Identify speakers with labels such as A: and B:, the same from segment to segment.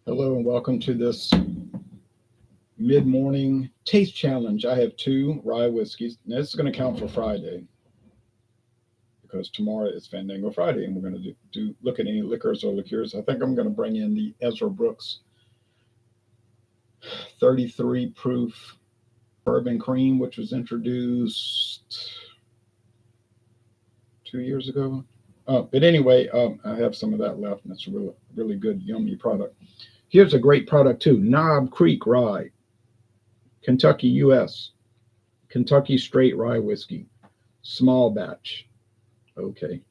A: Hello and welcome to this mid-morning taste challenge. I have two rye whiskeys. Now, this is going to count for Friday because tomorrow is Fandango Friday and we're going to look at any liquors or liqueurs. I think I'm going to bring in the Ezra Brooks 33 proof bourbon cream, which was introduced 2 years ago. But anyway, I have some of that left and it's a really, really good, yummy product. Here's a great product too, Knob Creek Rye, Kentucky, U.S., Kentucky Straight Rye Whiskey, small batch. Okay.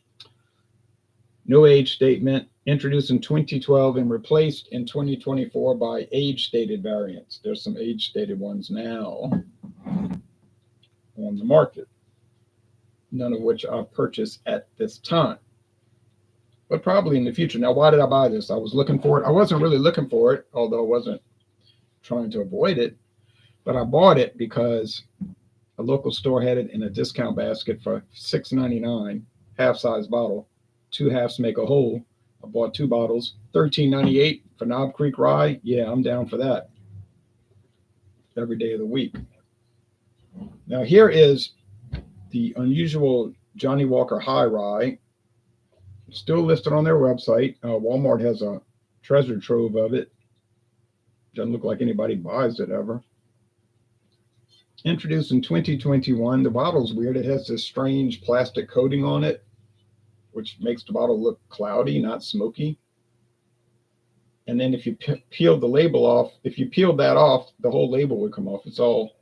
A: No age statement, introduced in 2012 and replaced in 2024 by age-stated variants. There's some age-stated ones now on the market, none of which I've purchased at this time, but probably in the future. Now, why did I buy this? I was looking for it. I wasn't really looking for it, although I wasn't trying to avoid it, but I bought it because a local store had it in a discount basket for $6.99, half-size bottle. Two halves make a whole. I bought two bottles, $13.98 for Knob Creek Rye. Yeah, I'm down for that every day of the week. Now, here is the unusual Johnnie Walker High Rye. Still listed on their website. Walmart has a treasure trove of it. Doesn't look like anybody buys it ever. Introduced in 2021. The bottle's weird. It has this strange plastic coating on it, which makes the bottle look cloudy, not smoky. And then if you peel the label off, if you peeled that off, the whole label would come off. It's all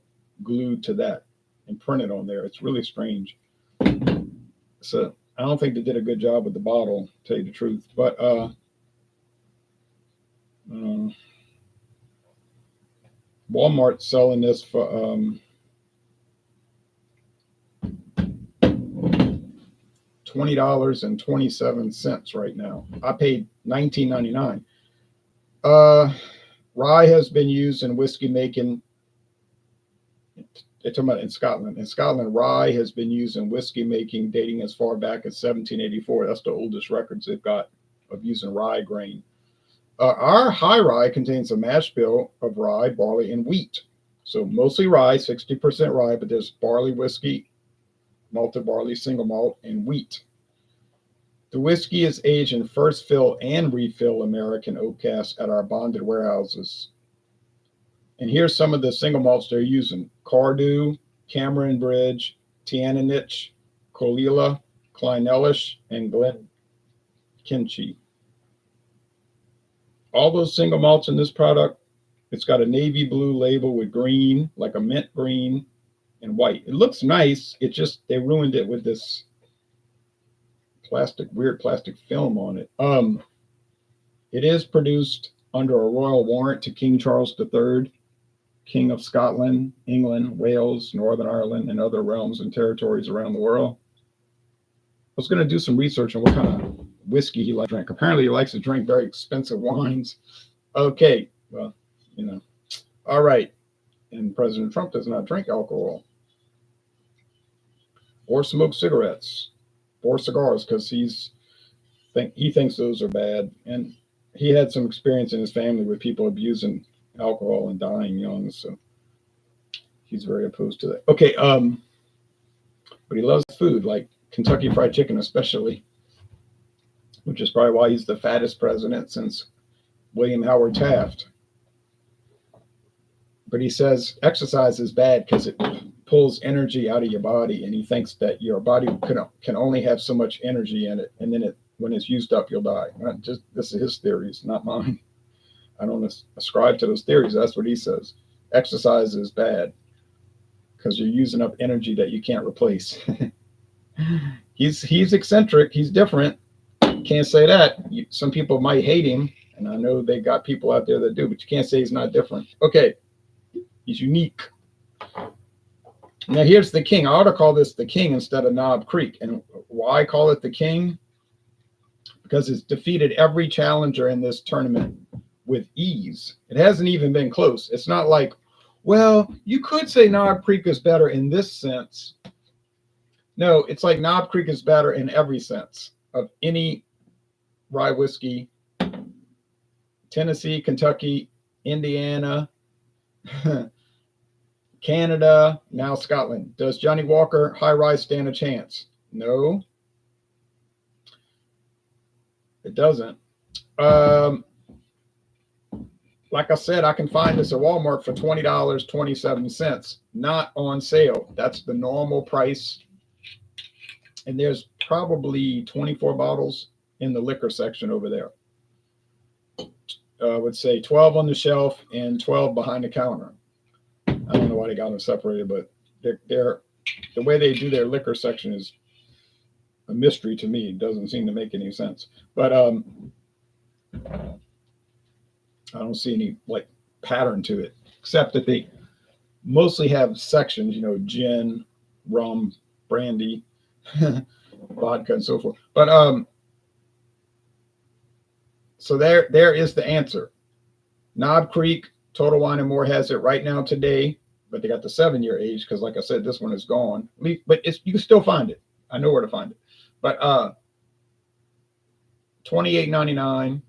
A: glued to that and printed on there. It's really strange. So I don't think they did a good job with the bottle, to tell you the truth. But Walmart's selling this for $20.27 right now. I paid $19.99. Rye has been used in whiskey making. They're talking about in Scotland. In Scotland, rye has been used in whiskey making dating as far back as 1784. That's the oldest records they've got of using rye grain. Our high rye contains a mash bill of rye, barley, and wheat. So mostly rye, 60% rye, but there's barley whiskey, malted barley, single malt, and wheat. The whiskey is aged in first fill and refill American oak casks at our bonded warehouses. And here's some of the single malts they're using: Cardew, Cameron Bridge, Tiananich, Colilla, Clynelish, and Glenkinchie. All those single malts in this product, it's got a navy blue label with green, like a mint green, and white. It looks nice. It just, they ruined it with this weird plastic film on it. It is produced under a royal warrant to King Charles III, King of Scotland, England, Wales, Northern Ireland, and other realms and territories around the world. I was going to do some research on what kind of whiskey he likes to drink. Apparently, he likes to drink very expensive wines. Okay, well, all right. And President Trump does not drink alcohol or smoke cigarettes or cigars because he thinks those are bad. And he had some experience in his family with people abusing alcohol and dying young, so he's very opposed to that. Okay, but he loves food, like Kentucky Fried Chicken especially, which is probably why he's the fattest president since William Howard Taft. But he says exercise is bad because it pulls energy out of your body, and he thinks that your body can only have so much energy in it, and then when it's used up, you'll die. This is his theories, not mine. I don't ascribe to those theories. That's what he says. Exercise is bad because you're using up energy that you can't replace. He's eccentric. He's different. Can't say that. Some people might hate him, and I know they got people out there that do, but you can't say he's not different. Okay, he's unique. Now here's the King. I ought to call this the King instead of Knob Creek. And why call it the King? Because it's defeated every challenger in this tournament with ease. It hasn't even been close. It's not like, well, you could say Knob Creek is better in this sense. No, it's like Knob Creek is better in every sense of any rye whiskey Tennessee, Kentucky, Indiana, Canada, now Scotland. Does Johnnie Walker High Rye stand a chance? No, it doesn't. Like I said, I can find this at Walmart for $20.27, not on sale. That's the normal price. And there's probably 24 bottles in the liquor section over there. I would say 12 on the shelf and 12 behind the counter. I don't know why they got them separated, but they're the way they do their liquor section is a mystery to me. It doesn't seem to make any sense. But I don't see any like pattern to it, except that they mostly have sections, you know, gin, rum, brandy, vodka, and so forth. But so there is the answer. Knob Creek, Total Wine and More has it right now today, but they got the 7-year age because, like I said, this one is gone. But you can still find it. I know where to find it. But $28.99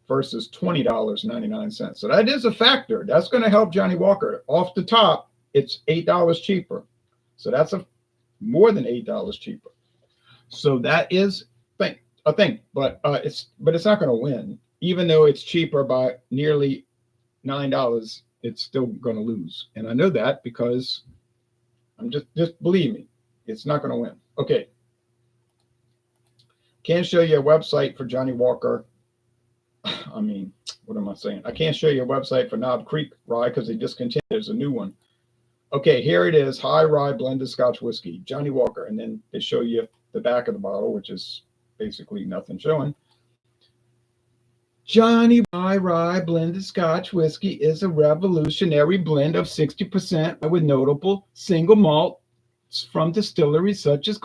A: versus $20.99. So that is a factor. That's going to help Johnnie Walker. Off the top, it's $8 cheaper. So that's more than $8 cheaper. So that is a thing. But it's not going to win. Even though it's cheaper by nearly $9, it's still going to lose. And I know that because I'm just believe me, it's not going to win. Okay. Can't show you a website for Johnnie Walker. I mean, what am I saying? I can't show you a website for Knob Creek Rye because they discontinued. There's a new one. Okay, here it is. High Rye blended Scotch whiskey, Johnnie Walker. And then they show you the back of the bottle, which is basically nothing showing. Johnnie High Rye blended Scotch whiskey is a revolutionary blend of 60% with notable single malts from distilleries such as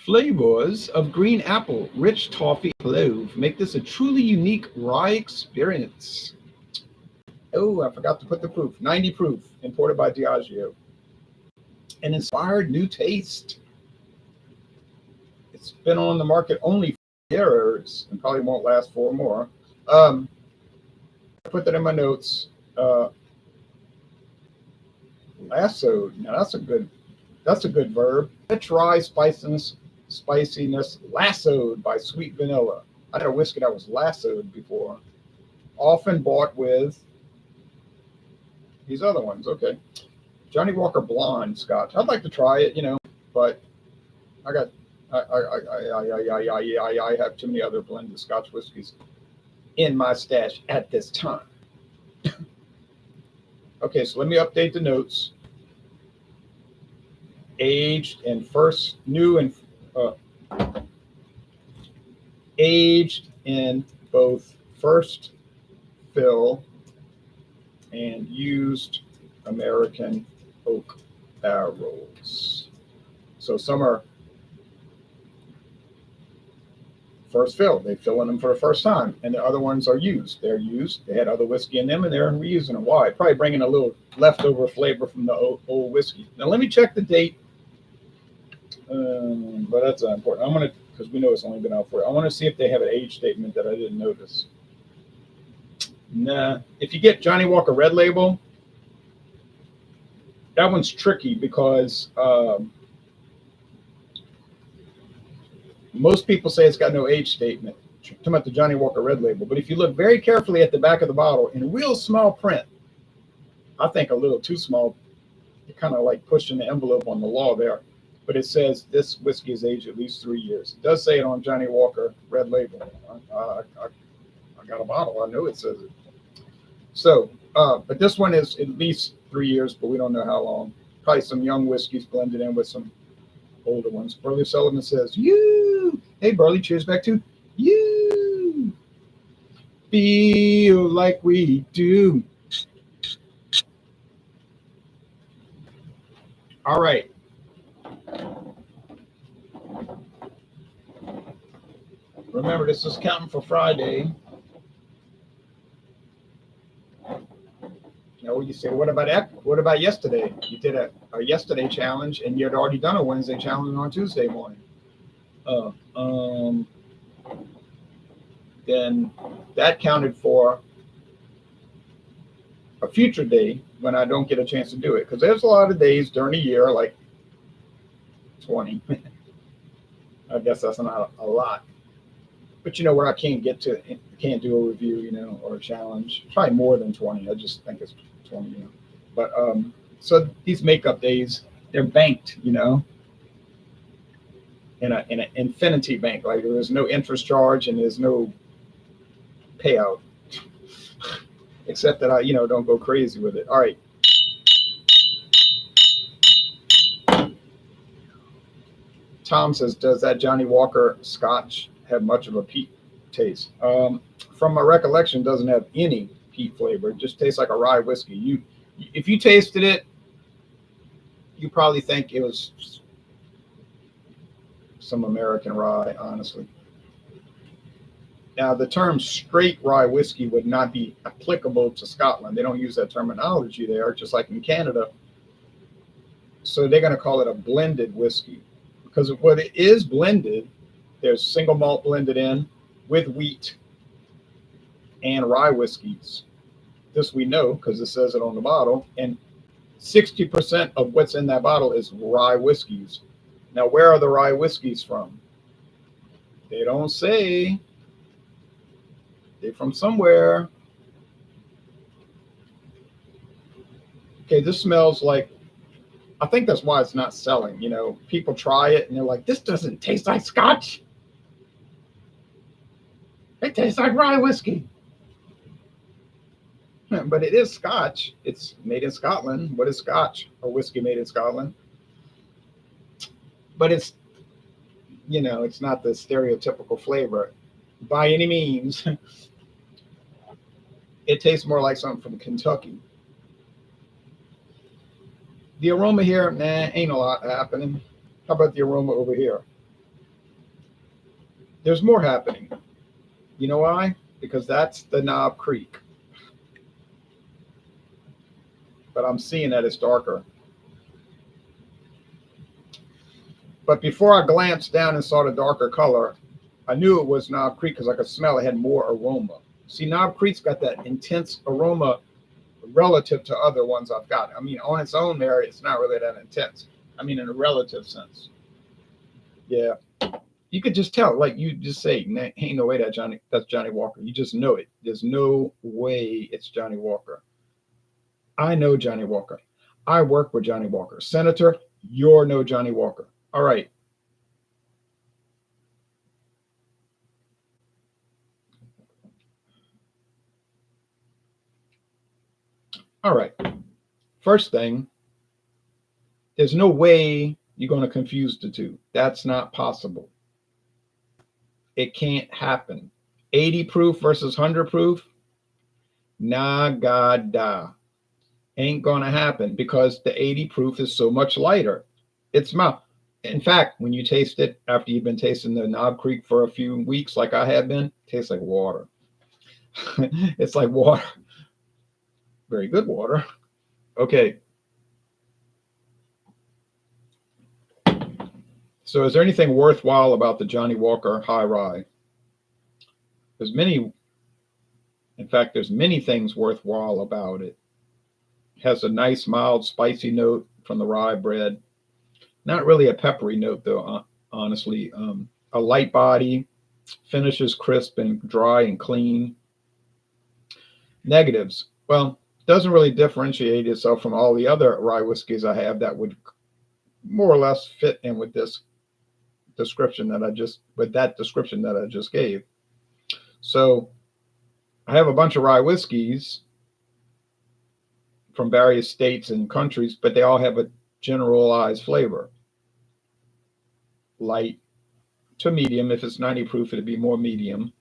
A: flavors of green apple, rich toffee, clove make this a truly unique rye experience. Oh, I forgot to put the proof. 90 proof, imported by Diageo. An inspired new taste. It's been on the market only 4 years and probably won't last 4 more. I put that in my notes. Lassoed. Now that's a good verb. Rich rye spiciness lassoed by sweet vanilla. I had a whiskey that was lassoed before. Often bought with these other ones. Okay. Johnnie Walker Blonde Scotch. I'd like to try it, you know, but I have too many other blended Scotch whiskeys in my stash at this time. Okay, so let me update the notes. Aged in both first fill and used American oak barrels. So some are first fill. They fill in them for the first time, and the other ones are used. They're used. They had other whiskey in them, and they're reusing them. Why? Probably bringing a little leftover flavor from the old whiskey. Now let me check the date. But that's not important. I'm gonna, because we know it's only been out for. I want to see if they have an age statement that I didn't notice. Nah. If you get Johnnie Walker Red Label, that one's tricky because most people say it's got no age statement. Talking about the Johnnie Walker Red Label, but if you look very carefully at the back of the bottle in real small print, I think a little too small. You're kind of like pushing the envelope on the law there. But it says this whiskey is aged at least 3 years. It does say it on Johnnie Walker Red Label. I got a bottle. I know it says it. So, but this one is at least 3 years, but we don't know how long. Probably some young whiskeys blended in with some older ones. Burley Sullivan says, "You." Hey, Burley, cheers back to you. Feel like we do. All right. Remember, this is counting for Friday. Now, you say, what about that? What about yesterday? You did a yesterday challenge, and you had already done a Wednesday challenge on Tuesday morning. then that counted for a future day when I don't get a chance to do it. Because there's a lot of days during the year, like 20. I guess that's not a lot. But you know where I can't get to, can't do a review, or a challenge. Probably more than 20. I just think it's 20. But so these makeup days, they're banked, in an infinity bank. Like there's no interest charge and there's no payout, except that I, don't go crazy with it. All right. Tom says, does that Johnnie Walker Scotch have much of a peat taste? From my recollection, it doesn't have any peat flavor. It just tastes like a rye whiskey. If you tasted it, you probably think it was some American rye, honestly. Now, the term straight rye whiskey would not be applicable to Scotland. They don't use that terminology there, just like in Canada. So they're going to call it a blended whiskey. Because what it is blended, there's single malt blended in with wheat and rye whiskeys. This we know because it says it on the bottle. And 60% of what's in that bottle is rye whiskeys. Now, where are the rye whiskeys from? They don't say. They're from somewhere. Okay, this smells like, I think that's why it's not selling. People try it and they're like, this doesn't taste like Scotch. It tastes like rye whiskey. But it is Scotch. It's made in Scotland. What is Scotch? A whiskey made in Scotland. But it's, it's not the stereotypical flavor by any means. It tastes more like something from Kentucky. The aroma here, ain't a lot happening. How about the aroma over here? There's more happening. You know why? Because that's the Knob Creek. But I'm seeing that it's darker. But before I glanced down and saw the darker color, I knew it was Knob Creek because I could smell it had more aroma. See, Knob Creek's got that intense aroma relative to other ones I've got. I mean, on its own there, it's not really that intense. I mean, in a relative sense. Yeah. You could just tell, like you just say, ain't no way that's Johnnie Walker. You just know it. There's no way it's Johnnie Walker. I know Johnnie Walker. I work with Johnnie Walker. Senator, you're no Johnnie Walker. All right. All right. First thing, there's no way you're going to confuse the two. That's not possible. It can't happen. 80 proof versus 100 proof? Nagada. Ain't going to happen because the 80 proof is so much lighter. It's mild. In fact, when you taste it after you've been tasting the Knob Creek for a few weeks, like I have been, it tastes like water. It's like water. Very good water. Okay. So is there anything worthwhile about the Johnnie Walker High Rye? There's many things worthwhile about it. It has a nice, mild, spicy note from the rye bread. Not really a peppery note, though, honestly. A light body, finishes crisp and dry and clean. Negatives. Well, it doesn't really differentiate itself from all the other rye whiskeys I have that would more or less fit in with this description that I just gave. So I have a bunch of rye whiskeys from various states and countries, but they all have a generalized flavor. Light to medium. If it's 90 proof, it'd be more medium.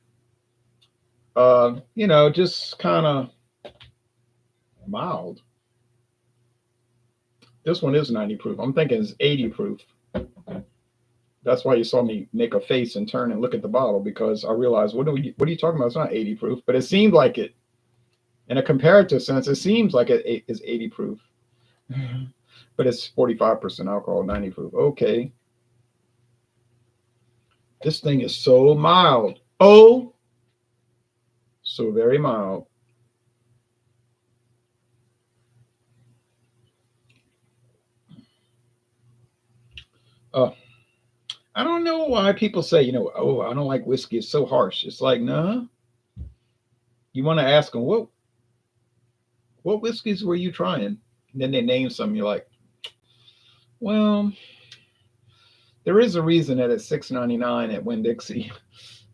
A: Just kind of mild. This one is 90 proof. I'm thinking it's 80 proof. That's why you saw me make a face and turn and look at the bottle, because I realized, what are you talking about? It's not 80 proof, but it seemed like it. In a comparative sense, it seems like it is 80 proof. But it's 45% alcohol, 90 proof. Okay. This thing is so mild. Oh So very mild. Uh, I don't know why people say, oh, I don't like whiskey. It's so harsh. It's like, nah. You want to ask them, what whiskeys were you trying? And then they name some. You're like, well, there is a reason that it's $6.99 at Winn Dixie.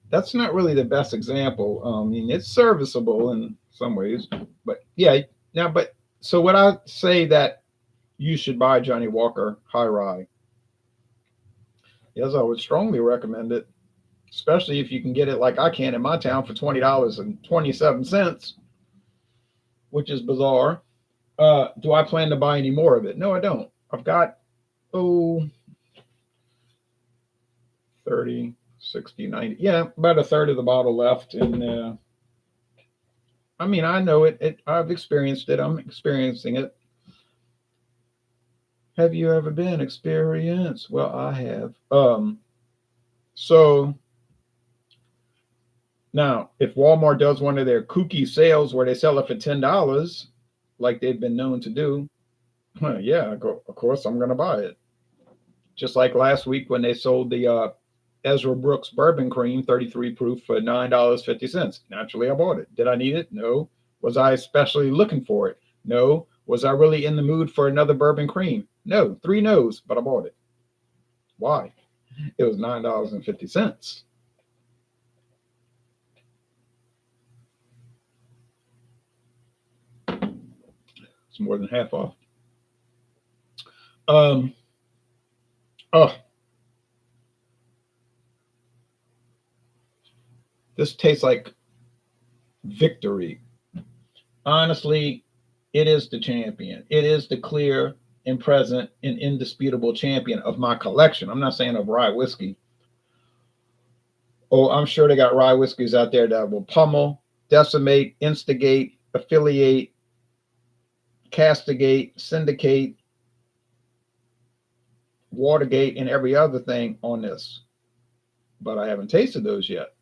A: That's not really the best example. I mean, it's serviceable in some ways, but yeah. Now, but so what I say that you should buy Johnnie Walker High Rye. Yes, I would strongly recommend it, especially if you can get it like I can in my town for $20.27, which is bizarre. Do I plan to buy any more of it? No, I don't. I've got, oh, 30, 60, 90. Yeah, about a third of the bottle left. And I mean, I know it. I've experienced it. I'm experiencing it. Have you ever been experienced? Well, I have. So now, if Walmart does one of their kooky sales where they sell it for $10, like they've been known to do, yeah, of course I'm going to buy it. Just like last week when they sold the Ezra Brooks Bourbon Cream 33 proof for $9.50. Naturally, I bought it. Did I need it? No. Was I especially looking for it? No. Was I really in the mood for another bourbon cream? No. 3 no's, but I bought it. Why? It was $9.50. It's more than half off. Oh, this tastes like victory. Honestly, it is the champion. It is the clear and present and indisputable champion of my collection. I'm not saying of rye whiskey. Oh, I'm sure they got rye whiskeys out there that will pummel, decimate, instigate, affiliate, castigate, syndicate, Watergate, and every other thing on this. But I haven't tasted those yet.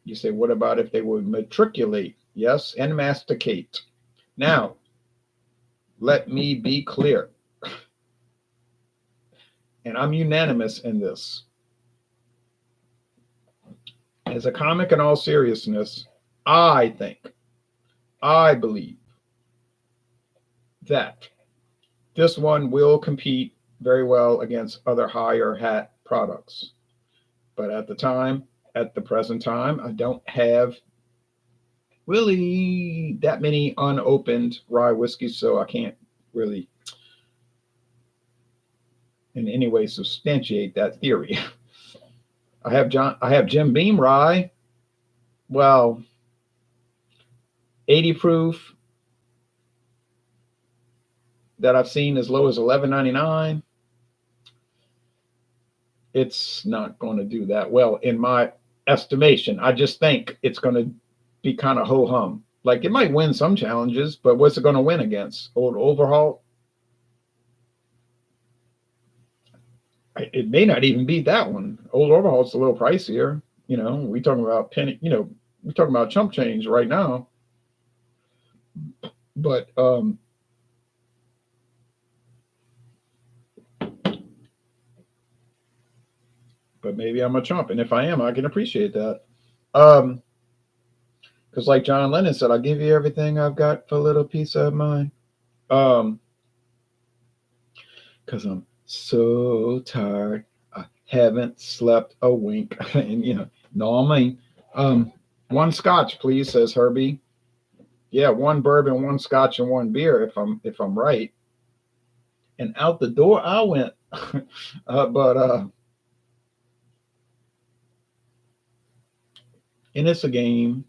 A: You say, what about if they would matriculate? Yes, and masticate. Now, let me be clear. And I'm unanimous in this. As a comic in all seriousness, I believe that this one will compete very well against other higher hat products. But at the present time, I don't have really that many unopened rye whiskeys, so I can't really in any way substantiate that theory. I have Jim Beam rye. Well, 80 proof that I've seen as low as $11.99. It's not going to do that well in my estimation. I just think it's going to be kind of ho hum. Like it might win some challenges, but what's it going to win against? Old Overhaul? It may not even beat that one. Old Overhaul's a little pricier. We talking about penny. We talking about chump change right now. But maybe I'm a chump, and if I am, I can appreciate that. Because like John Lennon said, I'll give you everything I've got for a little piece of mind. Because I'm so tired. I haven't slept a wink. And no, I mean, one scotch, please, says Herbie. Yeah, one bourbon, one scotch, and one beer, if I'm right. And out the door I went. But and it's a game.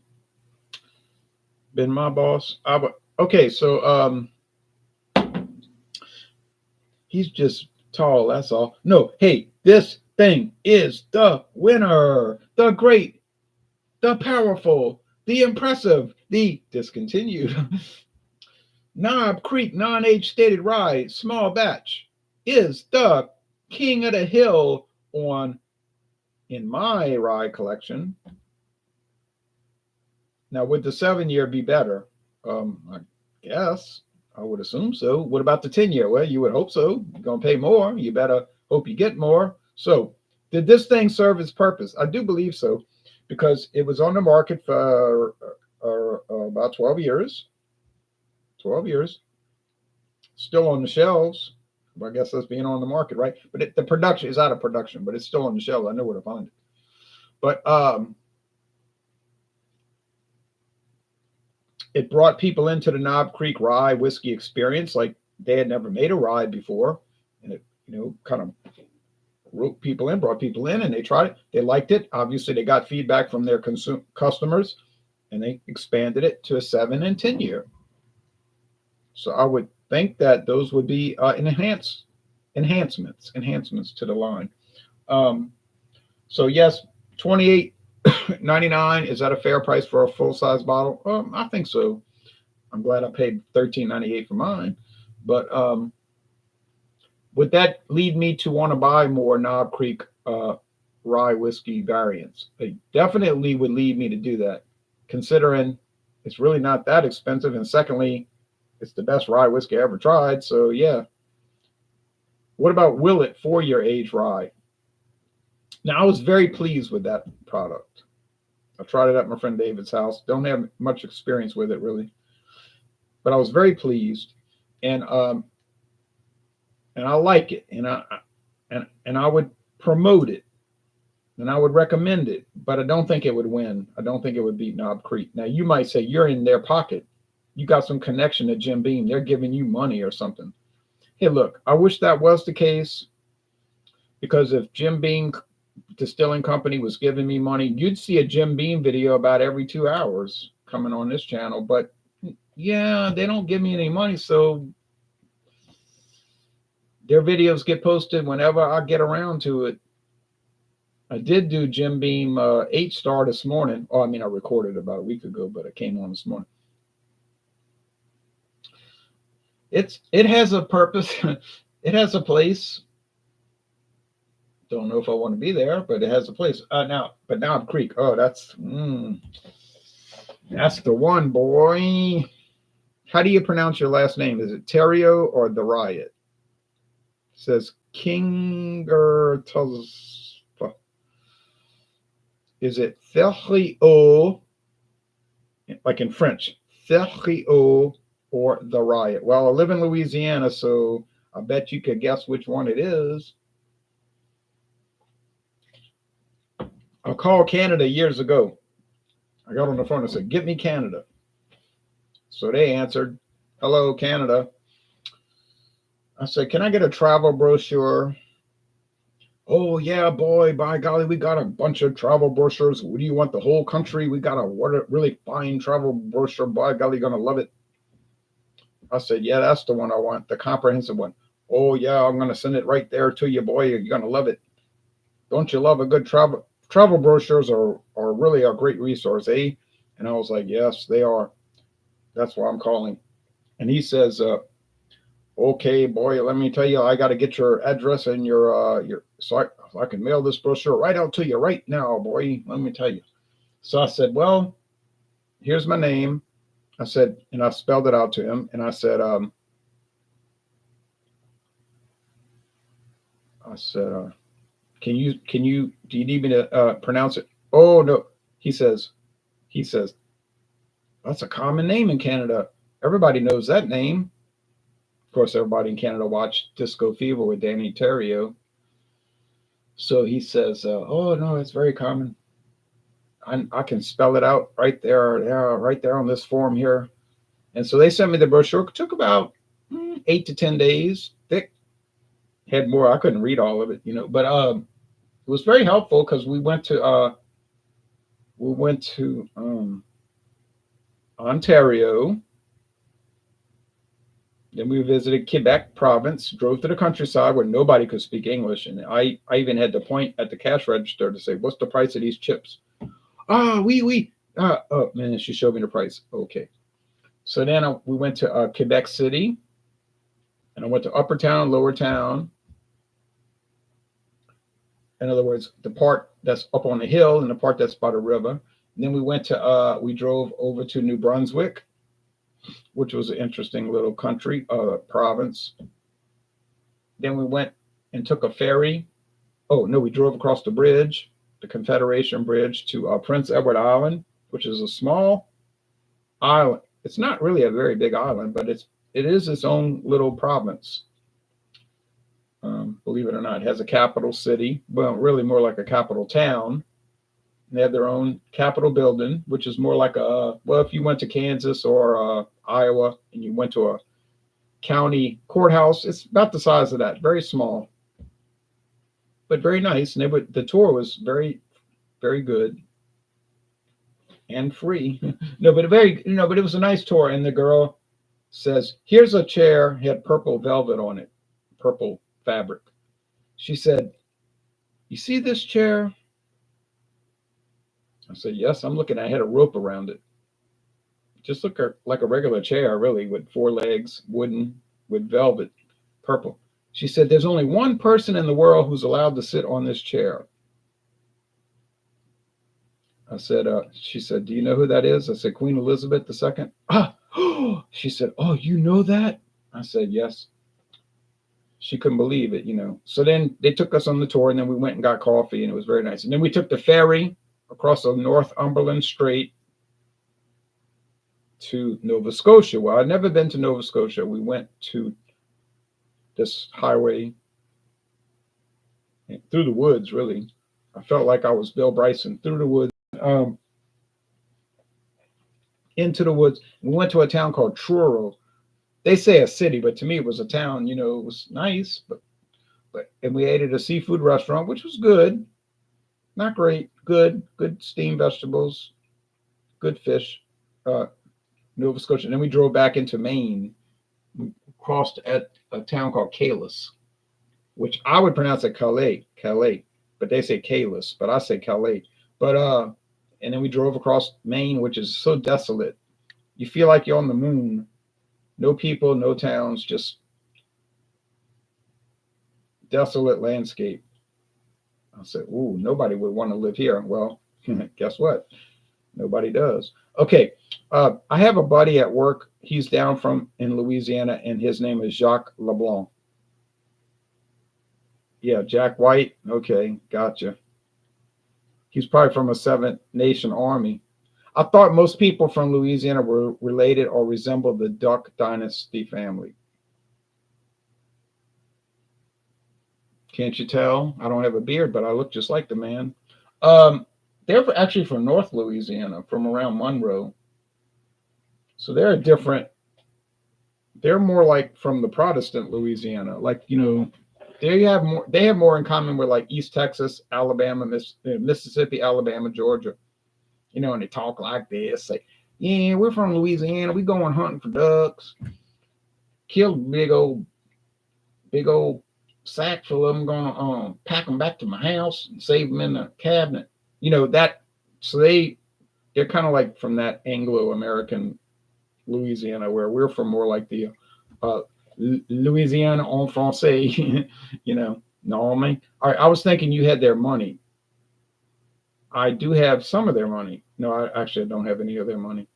A: Been my boss. Okay, so he's just tall, that's all. No, hey, this thing is the winner. The great, the powerful, the impressive, the discontinued. Knob Creek non-age stated rye, small batch, is the king of the hill in my rye collection. Now, would the 7 year be better? I guess I would assume so. What about the 10 year? Well, you would hope so. You're gonna pay more. You better hope you get more. So, did this thing serve its purpose? I do believe so, because it was on the market for about 12 years. 12 years, still on the shelves. I guess that's being on the market, right? But the production is out of production, but it's still on the shelves. I know where to find it. But it brought people into the Knob Creek Rye whiskey experience like they had never made a rye before, and it kind of brought people in, and they tried it. They liked it. Obviously, they got feedback from their customers, and they expanded it to a 7 and 10 year. So I would think that those would be enhancements to the line. Um, so yes, 28.99, is that a fair price for a full size bottle? I think so. I'm glad I paid 13.98 for mine. But would that lead me to want to buy more Knob Creek rye whiskey variants? It definitely would lead me to do that, considering it's really not that expensive. And secondly, it's the best rye whiskey I ever tried. So yeah. What about Willet 4 year age rye? Now, I was very pleased with that product. I tried it at my friend David's house. Don't have much experience with it really, but I was very pleased, and I like it, and I would promote it, and I would recommend it, but I don't think it would win. I don't think it would beat Knob Creek. Now, you might say you're in their pocket. You got some connection to Jim Beam. They're giving you money or something. Hey, look, I wish that was the case, because if Jim Beam Distilling Company was giving me money, you'd see a Jim Beam video about every 2 hours coming on this channel. But yeah, they don't give me any money, so their videos get posted whenever I get around to it. I did do Jim Beam 8-star this morning. Oh, I mean, I recorded about a week ago, but it came on this morning. It has a purpose. It has a place. Don't know if I want to be there, but it has a place. Now Creek. Oh, that's the one, boy. How do you pronounce your last name? Is it Terrio or the Riot? It says Kinger. Is it Terrio, like in French? Terrio or the Riot? Well, I live in Louisiana, so I bet you could guess which one it is. I called Canada years ago. I got on the phone and said, "Get me Canada." So they answered, "Hello, Canada." I said, "Can I get a travel brochure?" "Oh, yeah, boy, by golly, we got a bunch of travel brochures. What do you want, the whole country? We got a really fine travel brochure. By golly, you're going to love it." I said, "Yeah, that's the one I want, the comprehensive one." "Oh, yeah, I'm going to send it right there to you, boy. You're going to love it. Don't you love a good travel? Travel brochures are really a great resource, eh?" And I was like, "Yes, they are. That's why I'm calling." And he says, "Okay, boy, let me tell you, I got to get your address and your so I can mail this brochure right out to you right now, boy. Let me tell you." So I said, "Well, here's my name." I said, and I spelled it out to him, and I said, "Can you do you need me to pronounce it?" "Oh no," he says. "That's a common name in Canada. Everybody knows that name." Of course, everybody in Canada watched Disco Fever with Danny Terrio. So he says, "Oh no, it's very common. I can spell it out right there, yeah, right there on this form here." And so they sent me the brochure. It took about 8 to 10 days. Thick, had more. I couldn't read all of it, but it was very helpful, because we went to Ontario. Then we visited Quebec province, drove to the countryside where nobody could speak English. And I even had to point at the cash register to say, "What's the price of these chips?" "Ah, oui. Oh, man, she showed me the price. Okay. So then we went to Quebec City, and I went to Upper Town, Lower Town. In other words, the part that's up on the hill and the part that's by the river. Then we drove over to New Brunswick, which was an interesting little country, province. Then we went and took a ferry. Oh, no, we drove across the bridge, the Confederation Bridge, to Prince Edward Island, which is a small island. It's not really a very big island, but it is its own little province. Believe it or not, it has a capital city. Well, really more like a capital town. They have their own Capitol building, which is more like well, if you went to Kansas or Iowa and you went to a county courthouse, it's about the size of that, very small, but very nice. And the tour was very, very good and free. No, but but it was a nice tour. And the girl says, "Here's a chair." It had purple velvet on it, purple fabric. She said, "You see this chair?" I said, "Yes, I'm looking." I had a rope around it. Just look like a regular chair, really, with four legs, wooden, with velvet, purple. She said, "There's only one person in the world who's allowed to sit on this chair." I said, she said, "Do you know who that is?" I said, "Queen Elizabeth II." Ah, she said, "Oh, you know that?" I said, "Yes." She couldn't believe it. So then they took us on the tour, and then we went and got coffee, and it was very nice. And then we took the ferry across the Northumberland Strait to Nova Scotia. Well, I'd never been to Nova Scotia. We went to this highway through the woods, really. I felt like I was Bill Bryson, through the woods, into the woods. We went to a town called Truro. They say a city, but to me it was a town. It was nice, and we ate at a seafood restaurant, which was good. Not great, good steamed vegetables, good fish, Nova Scotia. And then we drove back into Maine. We crossed at a town called Calais, which I would pronounce it Calais, but they say Calais, but I say Calais. But and then we drove across Maine, which is so desolate. You feel like you're on the moon. No people, no towns, just desolate landscape. I said, "Ooh, nobody would want to live here." Well, guess what? Nobody does. Okay, I have a buddy at work. He's down in Louisiana, and his name is Jacques LeBlanc. Yeah, Jack White. Okay, gotcha. He's probably from a Seventh Nation Army. I thought most people from Louisiana were related or resembled the Duck Dynasty family. Can't you tell? I don't have a beard, but I look just like the man. They're actually from North Louisiana, from around Monroe. So they're different. They're more like from the Protestant Louisiana. Like, they have more in common with like East Texas, Alabama, Mississippi, Alabama, Georgia. And they talk like this. Say, "Yeah, we're from Louisiana. We going hunting for ducks. Killed a big old sack full of them. Gonna pack them back to my house and save them in the cabinet." That. So they're kind of like from that Anglo-American Louisiana, where we're from more like the Louisiana en français. No, man. All right, I was thinking you had their money. I do have some of their money. No, I don't have any of their money.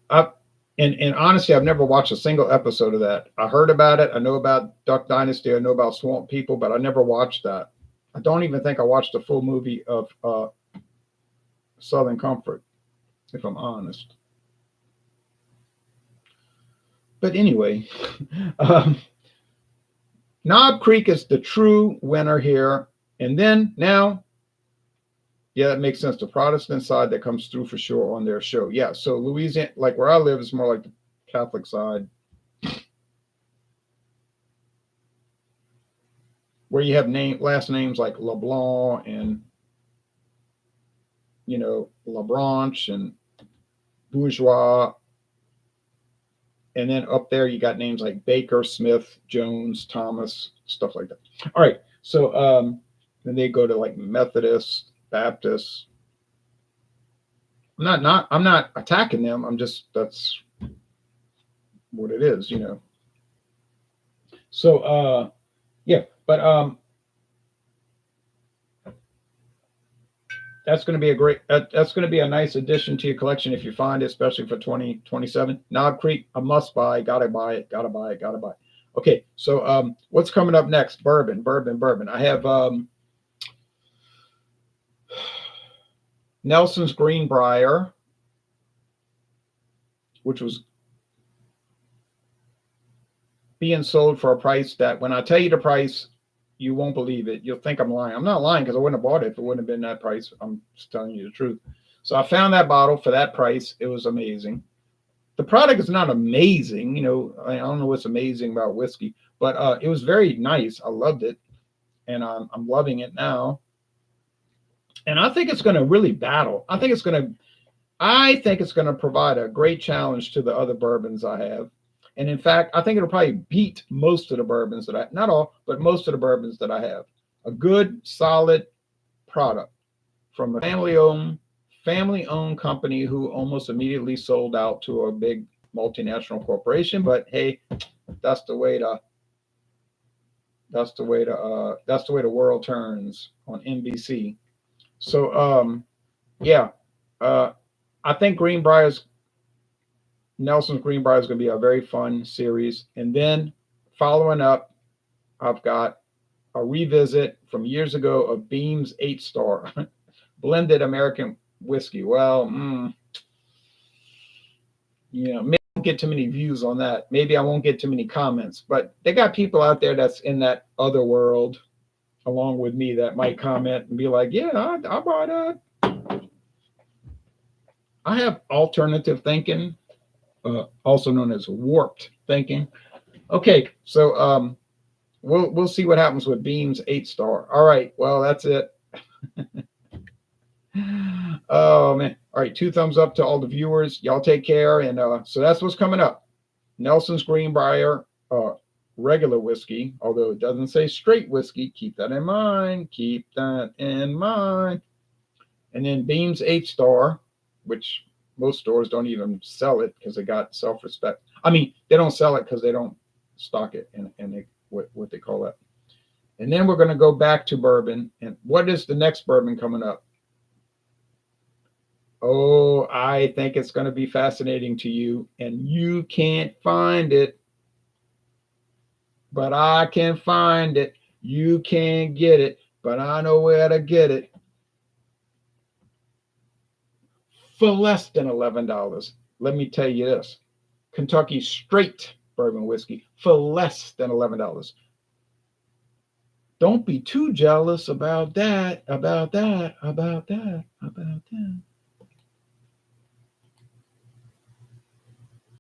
A: And honestly, I've never watched a single episode of that. I heard about it. I know about Duck Dynasty. I know about Swamp People, but I never watched that. I don't even think I watched the full movie of Southern Comfort, if I'm honest. But anyway, Knob Creek is the true winner here. And then now, yeah, it makes sense. The Protestant side that comes through for sure on their show. Yeah, so Louisiana, like where I live, is more like the Catholic side, where you have last names like LeBlanc and LaBranche and Bourgeois. And then up there you got names like Baker, Smith, Jones, Thomas, stuff like that. All right, so then they go to like Methodist, Baptist. I'm not attacking them. That's what it is, So yeah, but That's going to be a great. That's going to be a nice addition to your collection if you find it, especially for 2027. Knob Creek, a must buy. Gotta buy it. Gotta buy it. Gotta buy it. Okay, so what's coming up next? Bourbon, bourbon, bourbon. I have Nelson's Greenbrier, which was being sold for a price that, when I tell you the price, you won't believe it. You'll think I'm lying. I'm not lying, because I wouldn't have bought it if it wouldn't have been that price. I'm just telling you the truth. So I found that bottle for that price. It was amazing. The product is not amazing. I don't know what's amazing about whiskey, but it was very nice. I loved it, and I'm loving it now. And I think it's going to really battle. I think it's going to provide a great challenge to the other bourbons I have. And in fact, I think it'll probably beat most of the bourbons that not all, but most of the bourbons that I have. A good, solid product from a family-owned company who almost immediately sold out to a big multinational corporation. But hey, that's the way the world turns on NBC. So yeah, I think Nelson's Greenbrier is going to be a very fun series. And then following up, I've got a revisit from years ago of Beam's 8-Star blended American whiskey. Well, maybe I won't get too many views on that. Maybe I won't get too many comments, but they got people out there that's in that other world along with me that might comment and be like, yeah, I'll buy that. I have alternative thinking, also known as warped thinking. Okay, so we'll see what happens with Beam's 8-Star. All right, well, that's it. Oh man! All right, 2 thumbs up to all the viewers. Y'all take care, and so that's what's coming up. Nelson's Greenbrier, regular whiskey, although it doesn't say straight whiskey. Keep that in mind. Keep that in mind. And then Beam's 8-Star, which most stores don't even sell it because they got self-respect. I mean, they don't sell it because they don't stock it, and what they call that. And then we're going to go back to bourbon. And what is the next bourbon coming up? Oh, I think it's going to be fascinating to you, and you can't find it, but I can find it. You can't get it, but I know where to get it. For less than $11. Let me tell you this. Kentucky straight bourbon whiskey for less than $11. Don't be too jealous about that.